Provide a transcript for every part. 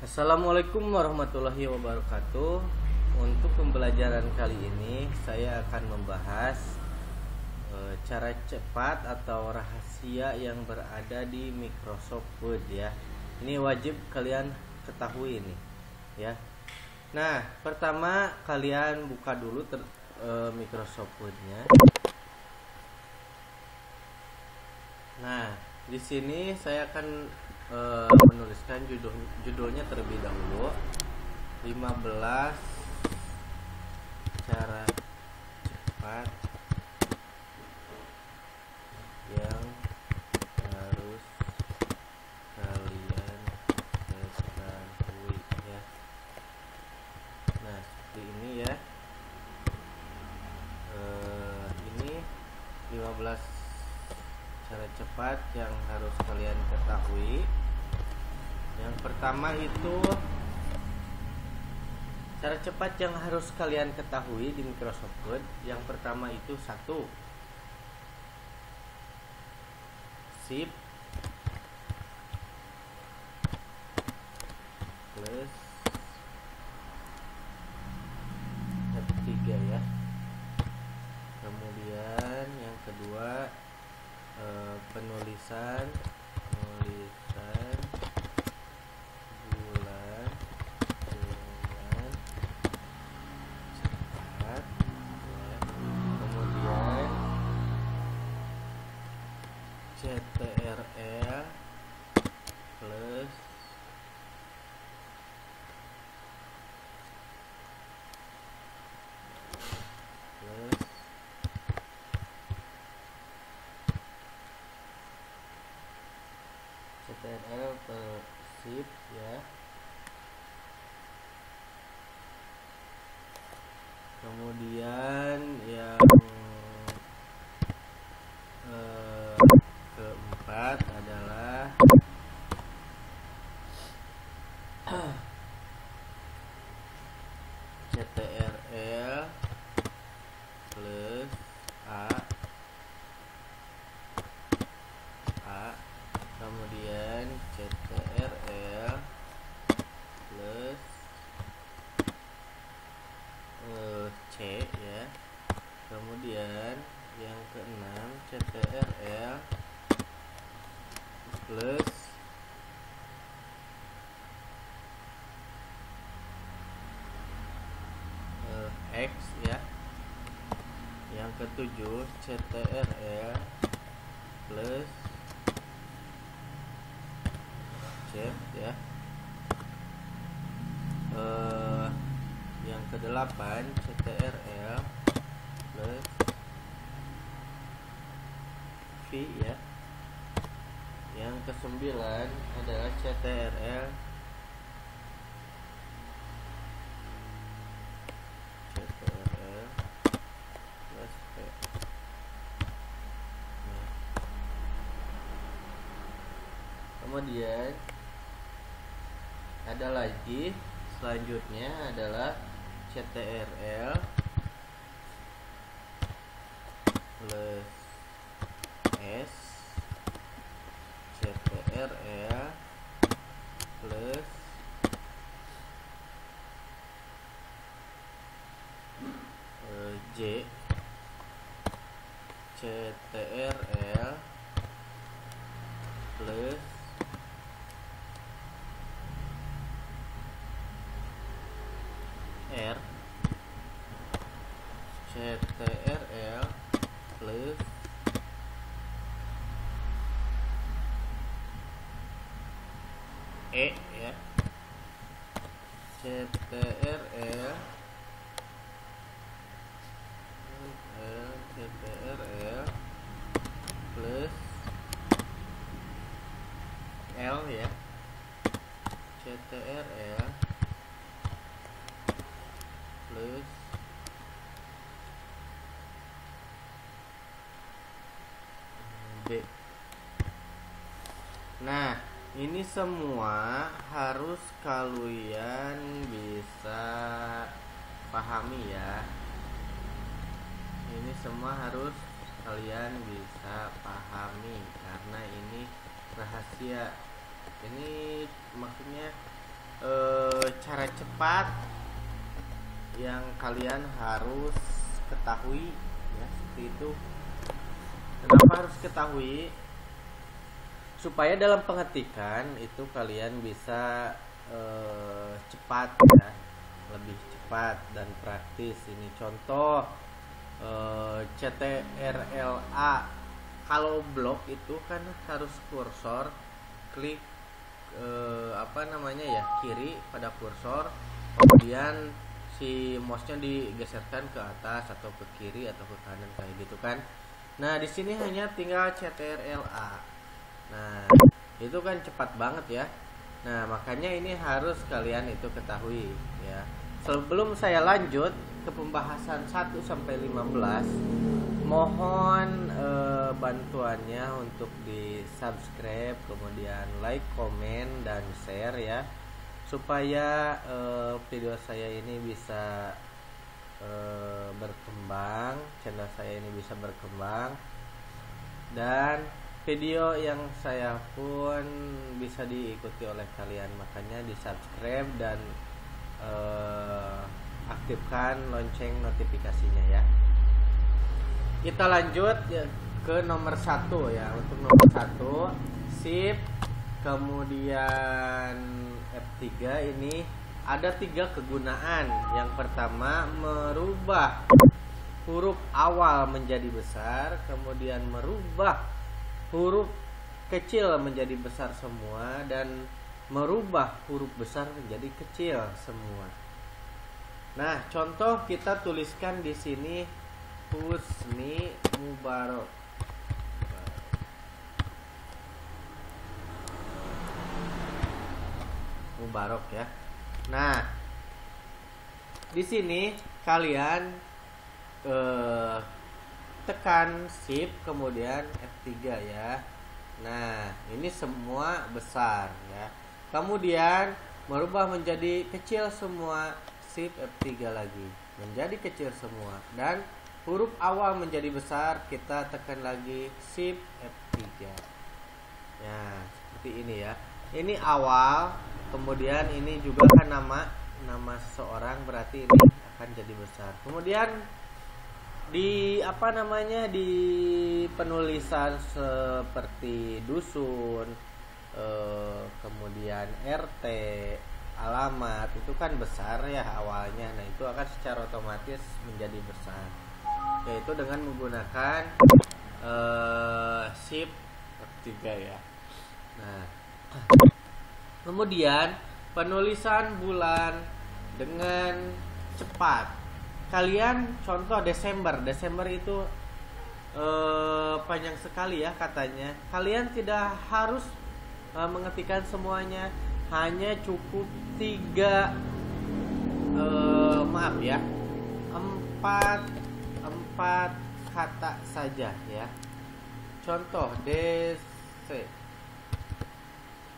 Assalamualaikum warahmatullahi wabarakatuh. Untuk pembelajaran kali ini saya akan membahas cara cepat atau rahasia yang berada di Microsoft Word ya. Ini wajib kalian ketahui ini ya. Nah, pertama kalian buka dulu Microsoft Word-nya. Nah, di sini saya akan menuliskan judulnya terlebih dahulu. 15 cara cepat yang harus kalian ketahui ya. Nah, seperti ini ya. Ini 15 cara cepat yang harus kalian ketahui. Yang pertama itu cara cepat yang harus kalian ketahui di Microsoft Word. Yang pertama itu satu, Shift plus F3 ya. Kemudian yang kedua penulisan bulan dengan cepat ya. Kemudian CTRL plus CTRL ke Shift ya. Kemudian yang keempat adalah CTRL plus A, kemudian CTRL plus C ya. Kemudian yang keenam CTRL plus X ya. Yang ketujuh CTRL plus Z ya. Yang kedelapan CTRL plus V ya. Yang kesembilan adalah CTRL plus P. Nah. Kemudian ada lagi selanjutnya adalah CTRL plus S, CTRL plus J, CTRL plus R, CTRL plus E ya. CTRL plus L ya. CTRL plus B. Nah, ini semua harus kalian bisa pahami ya. Ini semua harus kalian bisa pahami karena ini rahasia. Ini maksudnya cara cepat yang kalian harus ketahui ya, seperti itu. Kenapa harus ketahui? Supaya dalam pengetikan itu kalian bisa cepat ya, lebih cepat dan praktis. Ini contoh CTRLA. Kalau blok itu kan harus kursor klik kiri pada kursor, kemudian si mouse-nya digeserkan ke atas atau ke kiri atau ke kanan kayak gitu kan. Nah, di sini hanya tinggal CTRLA. Nah, itu kan cepat banget ya. Nah, makanya ini harus kalian itu ketahui ya. Sebelum saya lanjut ke pembahasan 1 sampai 15, mohon bantuannya untuk di-subscribe, kemudian like, komen dan share ya, supaya video saya ini bisa berkembang, channel saya ini bisa berkembang, dan video yang saya pun bisa diikuti oleh kalian. Makanya di subscribe dan aktifkan lonceng notifikasinya ya. Kita lanjut ya, ke nomor 1 ya. Untuk nomor 1 shift kemudian F3 ini ada 3 kegunaan. Yang pertama, merubah huruf awal menjadi besar, kemudian merubah huruf kecil menjadi besar semua, dan merubah huruf besar menjadi kecil semua. Nah, contoh kita tuliskan di sini Husni Mubarak. Mubarak ya. Nah, di sini kalian tekan shift kemudian F3 ya. Nah, ini semua besar ya. Kemudian merubah menjadi kecil semua, shift F3 lagi, menjadi kecil semua, dan huruf awal menjadi besar, kita tekan lagi shift F3. Ya, seperti ini ya. Ini awal, kemudian ini juga kan nama seseorang, berarti ini akan jadi besar. Kemudian di di penulisan seperti dusun, kemudian RT, alamat, itu kan besar ya awalnya. Nah, itu akan secara otomatis menjadi besar, yaitu dengan menggunakan shift F3 ya. Nah, kemudian penulisan bulan dengan cepat. Kalian contoh Desember itu panjang sekali ya katanya. Kalian tidak harus mengetikkan semuanya, hanya cukup 4 kata saja ya. Contoh DC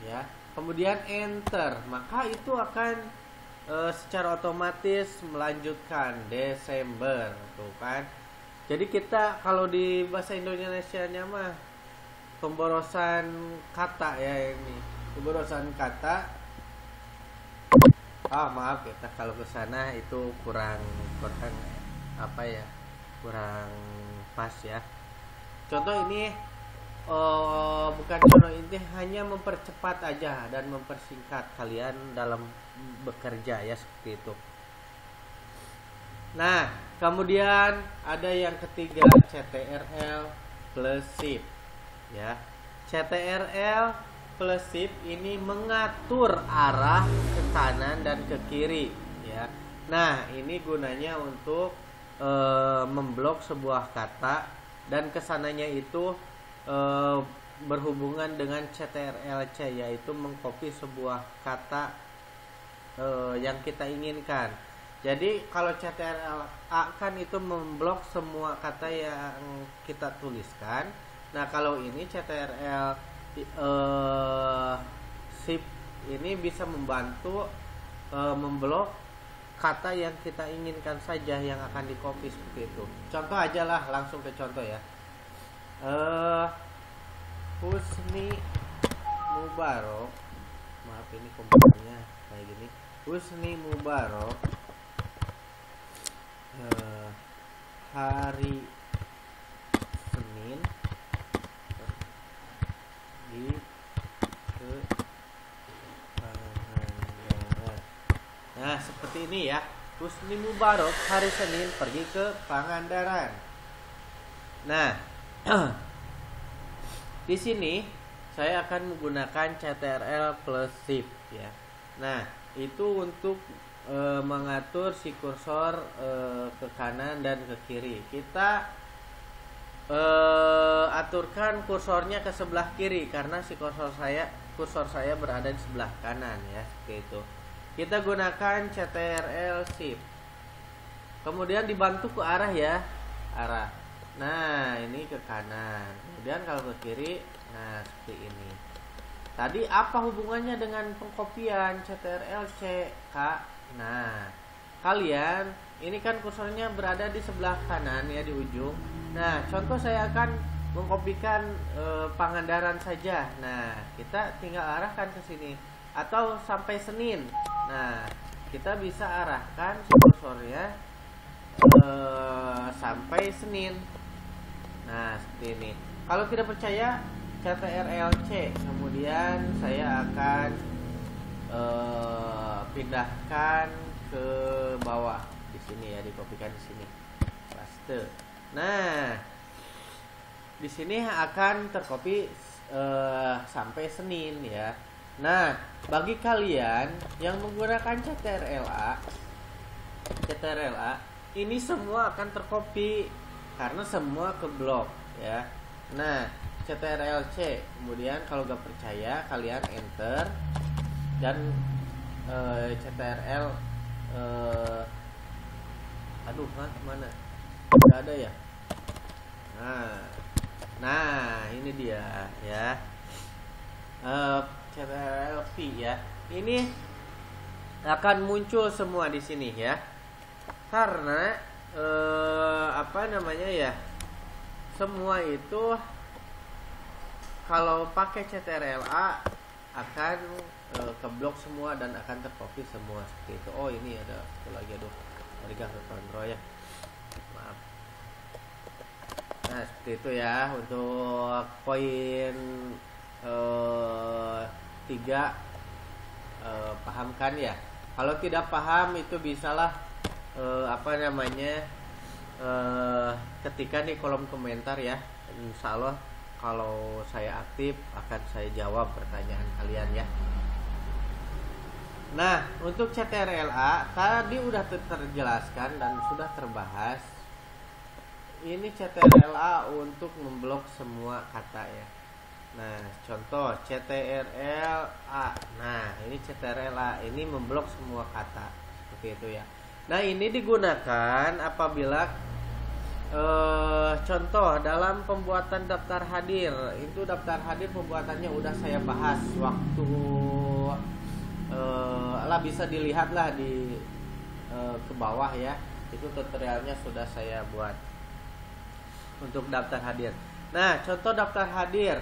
ya, kemudian enter, maka itu akan secara otomatis melanjutkan Desember tuh kan. Jadi kita kalau di bahasa Indonesianya mah pemborosan kata ya, ini pemborosan kata. Maaf kita kalau ke sana itu kurang kurang pas ya. Contoh ini bukan contoh, ini hanya mempercepat aja dan mempersingkat kalian dalam bekerja ya, seperti itu. Nah, kemudian ada yang ketiga, CTRL plus shift ya. CTRL plus shift ini mengatur arah ke kanan dan ke kiri ya. Nah, ini gunanya untuk memblok sebuah kata, dan kesananya itu berhubungan dengan CTRL-C, yaitu mengcopy sebuah kata yang kita inginkan. Jadi kalau CTRL-A kan itu memblok semua kata yang kita tuliskan. Nah, kalau ini CTRL shift ini bisa membantu memblok kata yang kita inginkan saja yang akan di copy, seperti itu. Contoh aja lah, langsung ke contoh ya. Husni Mubarak, maaf ini komputernya kayak gini. Husni Mubarak hari Senin di ke Pangandaran. Nah, seperti ini ya. Husni Mubarak hari Senin pergi ke Pangandaran. Nah, di sini saya akan menggunakan CTRL plus shift ya. Nah, itu untuk mengatur si kursor ke kanan dan ke kiri. Kita aturkan kursornya ke sebelah kiri karena si kursor saya berada di sebelah kanan ya, seperti itu. Kita gunakan CTRL shift. Kemudian dibantu ke arah ya, arah. Nah, ini ke kanan. Kemudian kalau ke kiri, nah seperti ini. Tadi apa hubungannya dengan pengkopian CTRL C, Kak? Nah, kalian ini kan kursornya berada di sebelah kanan ya, di ujung. Nah, contoh saya akan mengkopikan Pangandaran saja. Nah, kita tinggal arahkan ke sini atau sampai Senin. Nah, kita bisa arahkan si kursornya sampai Senin. Nah, seperti ini. Kalau tidak percaya, CTRL C. Kemudian saya akan pindahkan ke bawah di sini ya, dikopikan di sini. Paste. Nah, di sini akan terkopi sampai Senin ya. Nah, bagi kalian yang menggunakan CTRL-A, ini semua akan terkopi karena semua ke blok ya. Nah, CTRL C. Kemudian kalau gak percaya kalian enter dan CTRL mana? Gak ada ya. Nah ini dia ya. CTRL V ya. Ini akan muncul semua di sini ya. Karena semua itu kalau pakai CTRL-A akan keblok semua dan akan tercopy semua seperti itu. Oh, ini ada satu lagi, aduh, tadi gak kontrol ya, maaf. Nah, seperti itu ya untuk poin 3. Pahamkan ya. Kalau tidak paham itu bisalah ketika di kolom komentar ya. Insya Allah kalau saya aktif akan saya jawab pertanyaan kalian ya. Nah, untuk CTRL-A tadi udah terjelaskan dan sudah terbahas. Ini CTRL-A untuk memblok semua kata ya. Nah, contoh CTRL-A. Nah, ini CTRL-A ini memblok semua kata seperti itu ya. Nah, ini digunakan apabila contoh dalam pembuatan daftar hadir. Itu daftar hadir pembuatannya udah saya bahas waktu bisa dilihatlah di ke bawah ya. Itu tutorialnya sudah saya buat untuk daftar hadir. Nah, contoh daftar hadir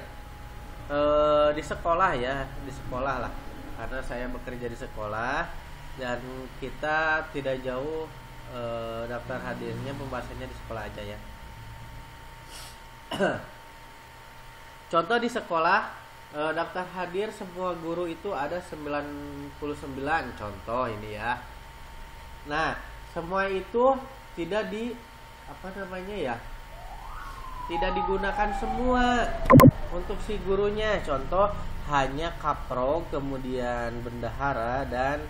di sekolah ya, di sekolah lah. Karena saya bekerja di sekolah dan kita tidak jauh daftar hadirnya pembahasannya di sekolah aja ya. Contoh di sekolah daftar hadir semua guru itu ada 99 contoh ini ya. Nah, semua itu tidak tidak digunakan semua untuk si gurunya. Contoh hanya kaprog, kemudian bendahara dan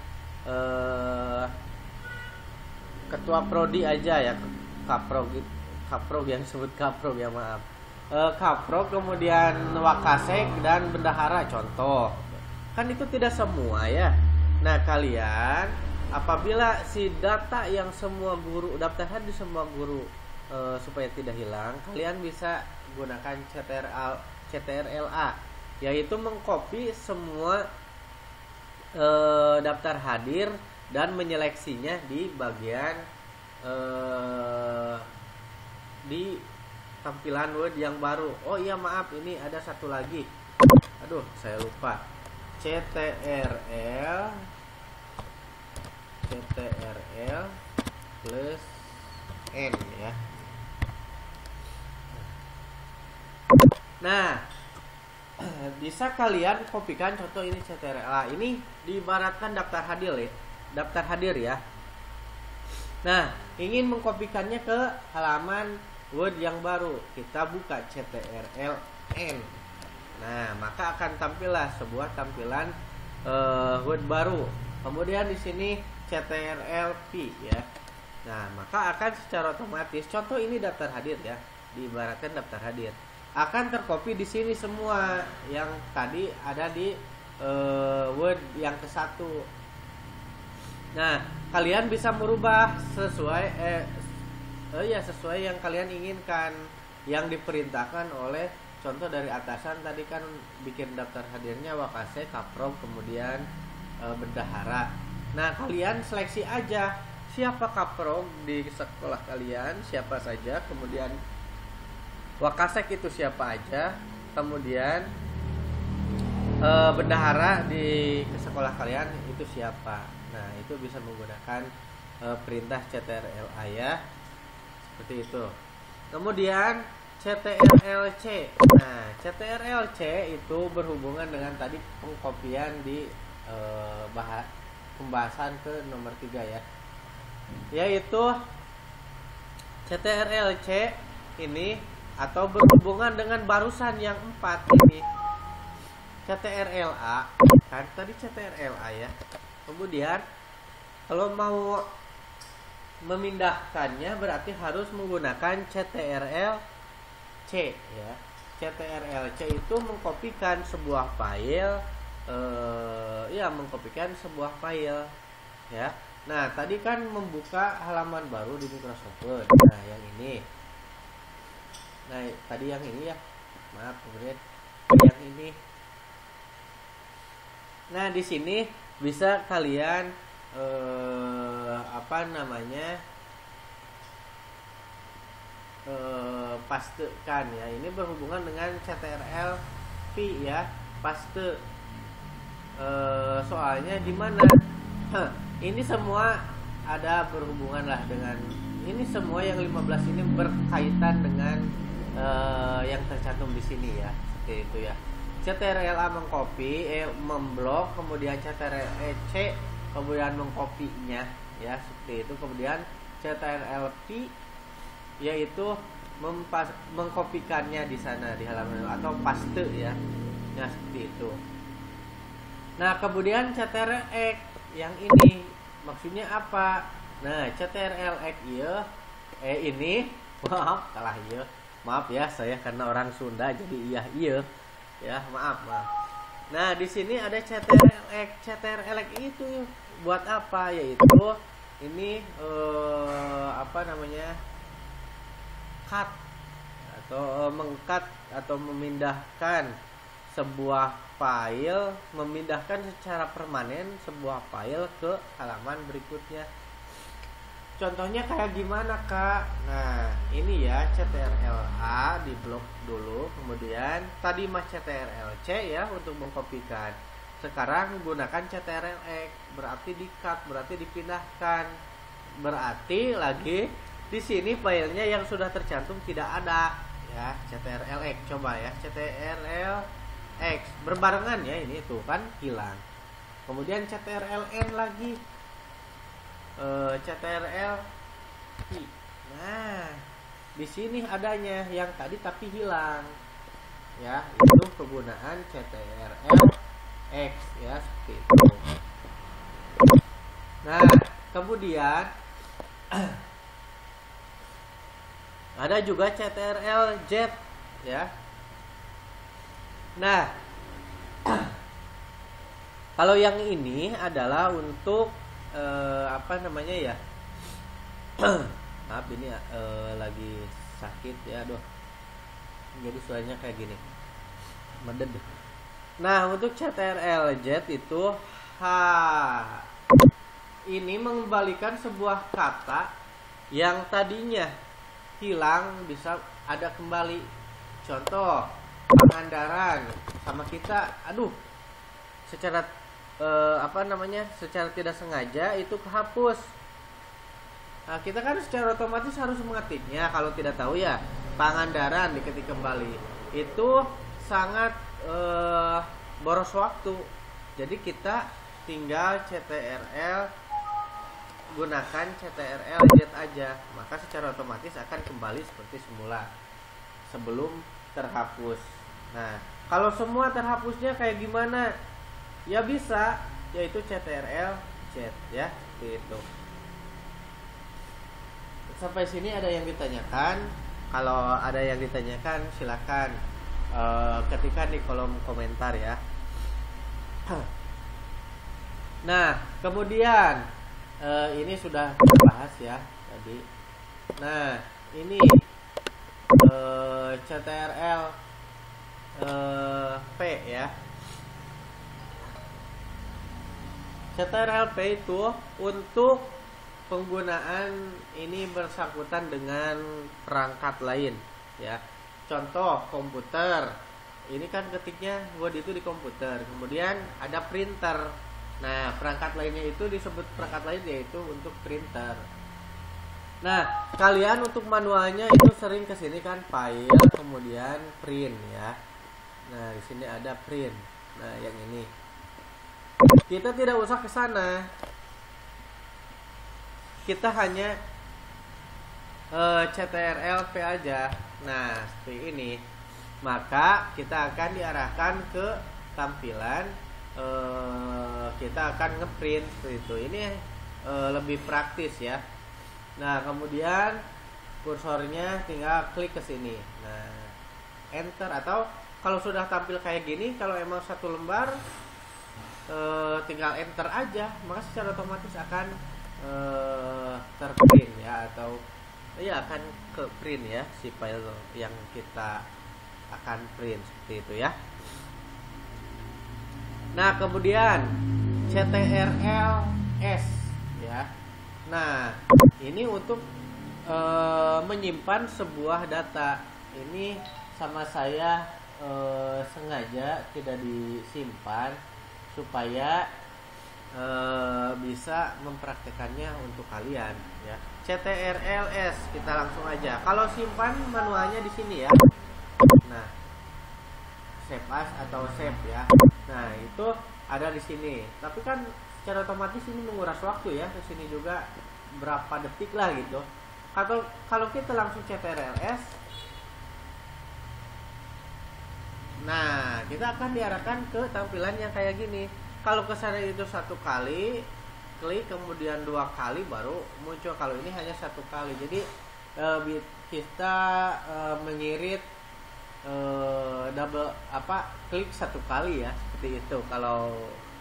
ketua prodi aja ya. Kaprog yang sebut kaprog ya, maaf. Kaprog, kemudian wakasek dan bendahara contoh. Kan itu tidak semua ya. Nah, kalian apabila si data yang semua guru daftar hadir semua guru supaya tidak hilang, kalian bisa gunakan CTRL-A, yaitu mengcopy semua daftar hadir dan menyeleksinya di bagian di tampilan Word yang baru. Oh iya, maaf, ini ada satu lagi. Aduh, saya lupa. CTRL CTRL plus N ya. Nah, bisa kalian kopikan contoh ini CTRL. Nah, ini diibaratkan daftar hadir ya. Daftar hadir ya. Nah, ingin mengkopikannya ke halaman Word yang baru. Kita buka CTRL N. Nah, maka akan tampillah sebuah tampilan Word baru. Kemudian di sini CTRL P ya. Nah, maka akan secara otomatis contoh ini daftar hadir ya. Diibaratkan daftar hadir. Akan tercopy di sini semua yang tadi ada di Word yang ke-1. Nah, kalian bisa merubah sesuai sesuai yang kalian inginkan, yang diperintahkan oleh contoh dari atasan tadi kan bikin daftar hadirnya Wakase, Kaprov, kemudian bendahara. Nah, kalian seleksi aja siapa Kaprov di sekolah kalian, siapa saja, kemudian Wakasek itu siapa aja, kemudian bendahara di sekolah kalian itu siapa. Nah, itu bisa menggunakan perintah CTRL-A ya, seperti itu. Kemudian CTRL-C. Nah, CTRL-C itu berhubungan dengan tadi pengkopian di pembahasan ke nomor 3 ya, yaitu CTRL-C ini atau berhubungan dengan barusan yang 4 ini CTRL-A kan, tadi CTRL-A ya. Kemudian kalau mau memindahkannya berarti harus menggunakan CTRL-C ya. CTRL-C itu mengkopikan sebuah file mengkopikan sebuah file ya. Nah, tadi kan membuka halaman baru di Microsoft Word. Nah, yang ini. Nah, tadi yang ini ya. Maaf, kemudian yang ini. Nah, di sini bisa kalian pastekan ya. Ini berhubungan dengan CTRL P ya, paste. Soalnya di mana? Ini semua ada berhubungan lah dengan ini, semua yang 15 ini berkaitan dengan yang tercantum di sini ya, seperti itu ya. CTRL-A mengcopy, memblok, kemudian CTRL-C kemudian mengkopinya ya, seperti itu. Kemudian CTRL-P yaitu mengkopikannya di sana di halaman atau paste ya. Nah, seperti itu. Nah, kemudian CTRL-X yang ini maksudnya apa? Nah, CTRL-X ya, ini maaf kalah ya. Maaf ya, saya karena orang Sunda jadi iya ya, maaf. Nah, di sini ada CTRL-X. CTRL-X itu buat apa? Yaitu ini cut atau mengcut atau memindahkan sebuah file, memindahkan secara permanen sebuah file ke halaman berikutnya. Contohnya kayak gimana, Kak? Nah, ini ya CTRL-A di blok dulu, kemudian tadi mas CTRL-C ya untuk mengkopikan. Sekarang gunakan CTRL-X, berarti di-cut, berarti dipindahkan. Berarti lagi di sini filenya yang sudah tercantum tidak ada ya, CTRL-X. Coba ya, CTRL-X berbarengan ya, ini tuh kan hilang. Kemudian CTRL-N lagi. CTRL-I. Nah, di sini adanya yang tadi tapi hilang. Ya, itu kegunaan CTRL-X ya, seperti itu. Nah, kemudian ada juga CTRL-Z ya. Nah, kalau yang ini adalah untuk maaf ini lagi sakit ya, aduh, jadi suaranya kayak gini meded. Nah, untuk CTRL-Z itu ini mengembalikan sebuah kata yang tadinya hilang bisa ada kembali. Contoh Pangandaran sama kita, aduh, secara apa namanya, secara tidak sengaja itu kehapus. Nah, kita kan secara otomatis harus mengetiknya. Kalau tidak tahu ya Pangandaran diketik kembali. Itu sangat boros waktu. Jadi kita tinggal CTRL, gunakan CTRL Z aja, maka secara otomatis akan kembali seperti semula sebelum terhapus. Nah, kalau semua terhapusnya kayak gimana? Ya bisa, yaitu CTRL Z ya, seperti itu. Sampai sini ada yang ditanyakan? Kalau ada yang ditanyakan silakan ketikkan di kolom komentar ya. Nah, kemudian ini sudah dibahas ya tadi. Nah, ini CTRL P ya. CTRL P itu untuk penggunaan ini bersangkutan dengan perangkat lain ya. Contoh komputer. Ini kan ketiknya Word itu di komputer. Kemudian ada printer. Nah, perangkat lainnya itu disebut perangkat lain, yaitu untuk printer. Nah, kalian untuk manualnya itu sering kesini kan file, kemudian print ya. Nah, di sini ada print. Nah, yang ini. Kita tidak usah ke sana. Kita hanya CTRL P aja. Nah, seperti ini. Maka kita akan diarahkan ke tampilan, kita akan ngeprint seperti itu. Ini lebih praktis ya. Nah, kemudian kursornya tinggal klik ke sini. Nah, enter, atau kalau sudah tampil kayak gini, kalau emang satu lembar tinggal enter aja, maka secara otomatis akan terprint ya, atau ya akan ke print ya si file yang kita akan print seperti itu ya. Nah, kemudian CTRL S ya. Nah, ini untuk menyimpan sebuah data. Ini sama saya sengaja tidak disimpan supaya bisa mempraktekannya untuk kalian ya. CTRL S, kita langsung aja. Kalau simpan manualnya di sini ya. Nah, save as atau save ya. Nah, itu ada di sini. Tapi kan secara otomatis ini menguras waktu ya. Di sini juga berapa detik lah gitu. Kalau kita langsung CTRL S, nah, kita akan diarahkan ke tampilan yang kayak gini. Kalau ke sana itu satu kali klik, kemudian dua kali baru muncul. Kalau ini hanya satu kali. Jadi kita mengirit double klik satu kali ya, seperti itu kalau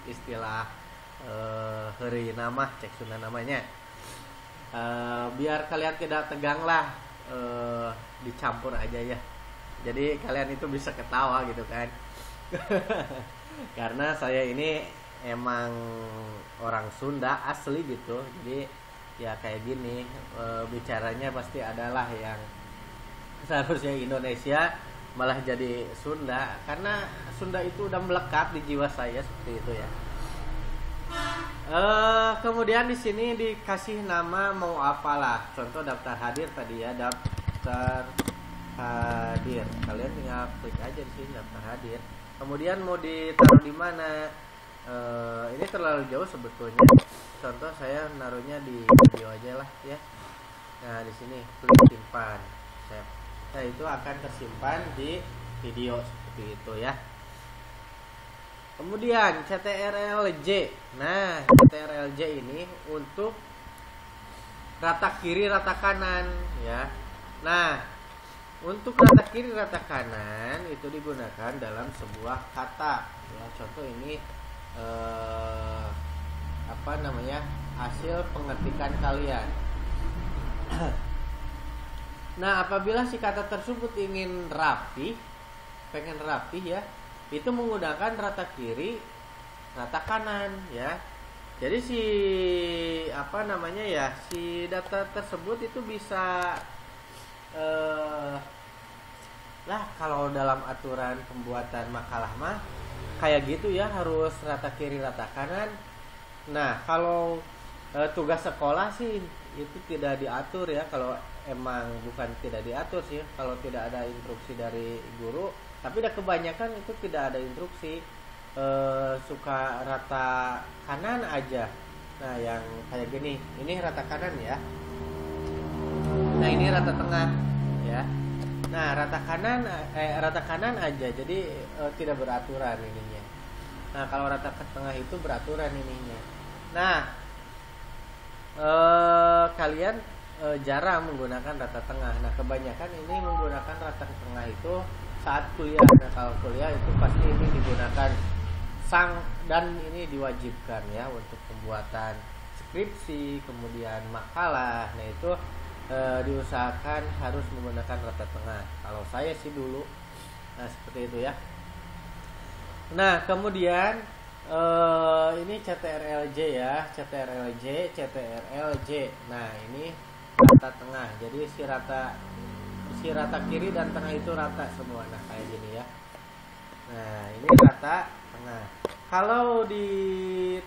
istilah hari nama cek sunnah namanya. Biar kalian tidak tegang lah, dicampur aja ya, jadi kalian itu bisa ketawa gitu kan. Karena saya ini emang orang Sunda asli gitu, jadi ya kayak gini bicaranya pasti adalah yang seharusnya Indonesia malah jadi Sunda, karena Sunda itu udah melekat di jiwa saya seperti itu ya. Kemudian di sini dikasih nama mau apalah, contoh daftar hadir tadi ya, daftar hadir. Kalian tinggal klik aja di sini daftar hadir. Kemudian mau ditaruh di mana? Ini terlalu jauh sebetulnya. Contoh saya naruhnya di video aja lah ya. Nah, di sini klik simpan, save. Nah, itu akan tersimpan di video seperti itu ya. Kemudian CTRL-J. Nah, CTRL-J ini untuk rata kiri, rata kanan ya. Nah, untuk rata kiri, rata kanan itu digunakan dalam sebuah kata ya. Contoh ini hasil pengetikan kalian. Nah, apabila si kata tersebut ingin pengen rapi ya, itu menggunakan rata kiri, rata kanan ya. Jadi si data tersebut itu bisa kalau dalam aturan pembuatan makalah mah kayak gitu ya, harus rata kiri rata kanan. Nah kalau tugas sekolah sih itu tidak diatur ya, kalau emang bukan tidak diatur sih, kalau tidak ada instruksi dari guru. Tapi udah kebanyakan itu tidak ada instruksi, suka rata kanan aja. Nah yang kayak gini, ini rata kanan ya. Nah ini rata tengah ya. Nah rata kanan aja, jadi tidak beraturan ininya. Nah kalau rata ke tengah itu beraturan ininya. Nah kalian jarang menggunakan rata tengah. Nah kebanyakan ini menggunakan rata tengah itu saat kuliah. Nah kalau kuliah itu pasti ini digunakan dan ini diwajibkan ya untuk pembuatan skripsi, kemudian makalah. Nah itu diusahakan harus menggunakan rata tengah. Kalau saya sih dulu, nah seperti itu ya. Nah kemudian ini CTRLJ ya, CTRLJ. Nah ini rata tengah. Jadi si rata kiri dan tengah itu rata semua. Nah kayak gini ya. Nah ini rata tengah. Kalau di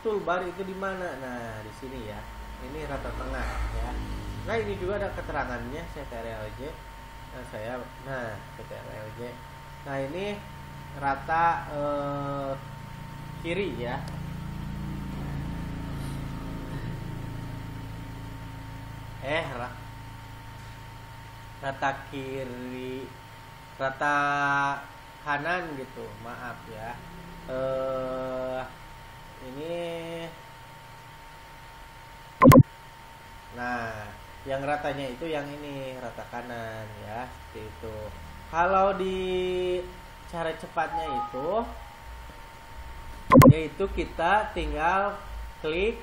toolbar itu di mana? Nah di sini ya. Ini rata tengah ya. Nah ini juga ada keterangannya CTRLJ. Nah CTRLJ. Nah ini rata kiri ya. Rata kiri, rata kanan gitu. Maaf ya. Ini. Nah, yang ratanya itu yang ini rata kanan ya, seperti itu. Kalau di cara cepatnya itu, yaitu kita tinggal klik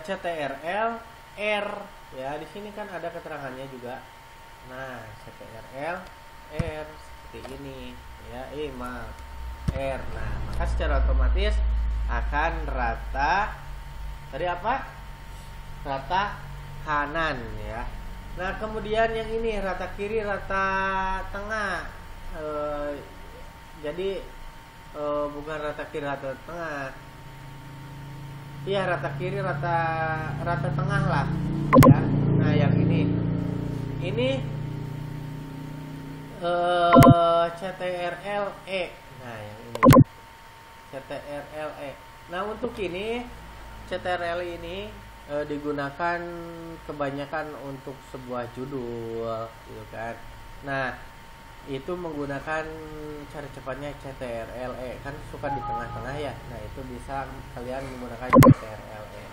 CTRL R ya. Di sini kan ada keterangannya juga. Nah, CTRL R seperti ini ya. R. Nah, maka secara otomatis akan rata. Tadi apa? Rata kanan ya. Nah kemudian yang ini rata kiri rata tengah. Jadi bukan rata kiri rata tengah. Iya rata kiri rata tengah lah ya. Nah yang ini CTRLE. Nah yang ini CTRLE. Nah untuk ini CTRL ini digunakan kebanyakan untuk sebuah judul gitu kan. Nah itu menggunakan cara cepatnya CTRLE, kan suka di tengah-tengah ya. Nah itu bisa kalian menggunakan CTRLE.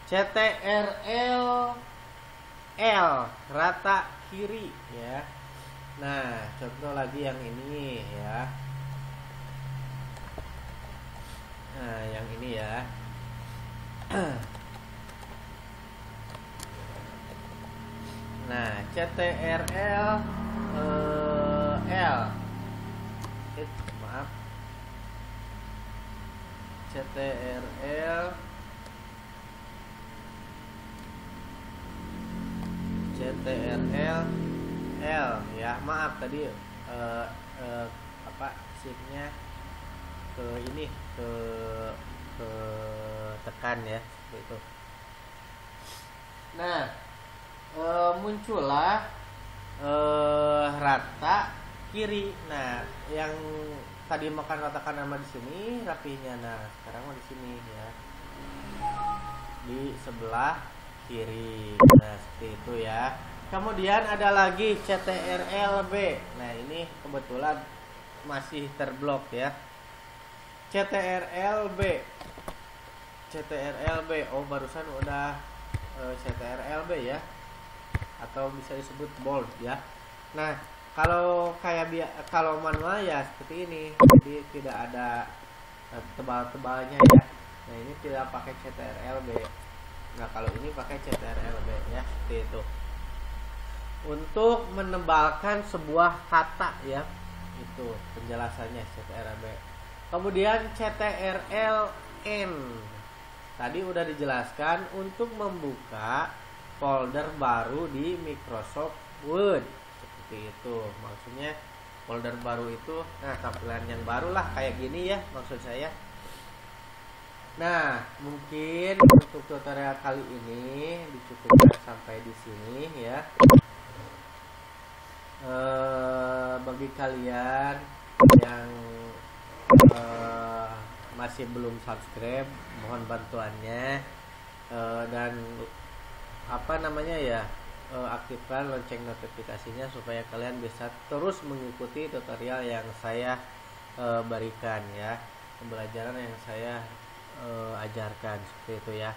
CTRL rata kiri ya. Nah contoh lagi yang ini ya. Nah yang ini ya. Nah CTRL maaf CTRL L ya. Maaf tadi shiftnya ke ini ke tekan ya seperti itu. Nah muncullah rata kiri. Nah yang tadi makan rata kanan di sini rapihnya. Nah sekarang mau di sini ya, di sebelah kiri. Nah seperti itu ya. Kemudian ada lagi CTRLB. Nah ini kebetulan masih terblok ya. CTRLB. Oh barusan udah CTRLB ya, atau bisa disebut bold ya. Nah kalau kalau manual ya seperti ini, jadi tidak ada tebal-tebalnya ya. Nah ini tidak pakai CTRLB. Nah kalau ini pakai CTRLB ya, seperti itu. Untuk menebalkan sebuah kata ya, itu penjelasannya CTRLB. Kemudian CTRLN tadi udah dijelaskan untuk membuka folder baru di Microsoft Word, seperti itu. Maksudnya folder baru itu, nah tampilan yang baru lah kayak gini ya maksud saya. Nah, mungkin untuk tutorial kali ini dicukupkan sampai di sini ya. Bagi kalian yang masih belum subscribe, mohon bantuannya, dan aktifkan lonceng notifikasinya supaya kalian bisa terus mengikuti tutorial yang saya berikan ya, pembelajaran yang saya ajarkan seperti itu ya.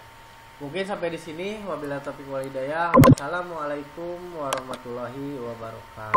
Mungkin sampai di sini. Wabillahi taufiq wal hidayah. Wassalamualaikum warahmatullahi wabarakatuh.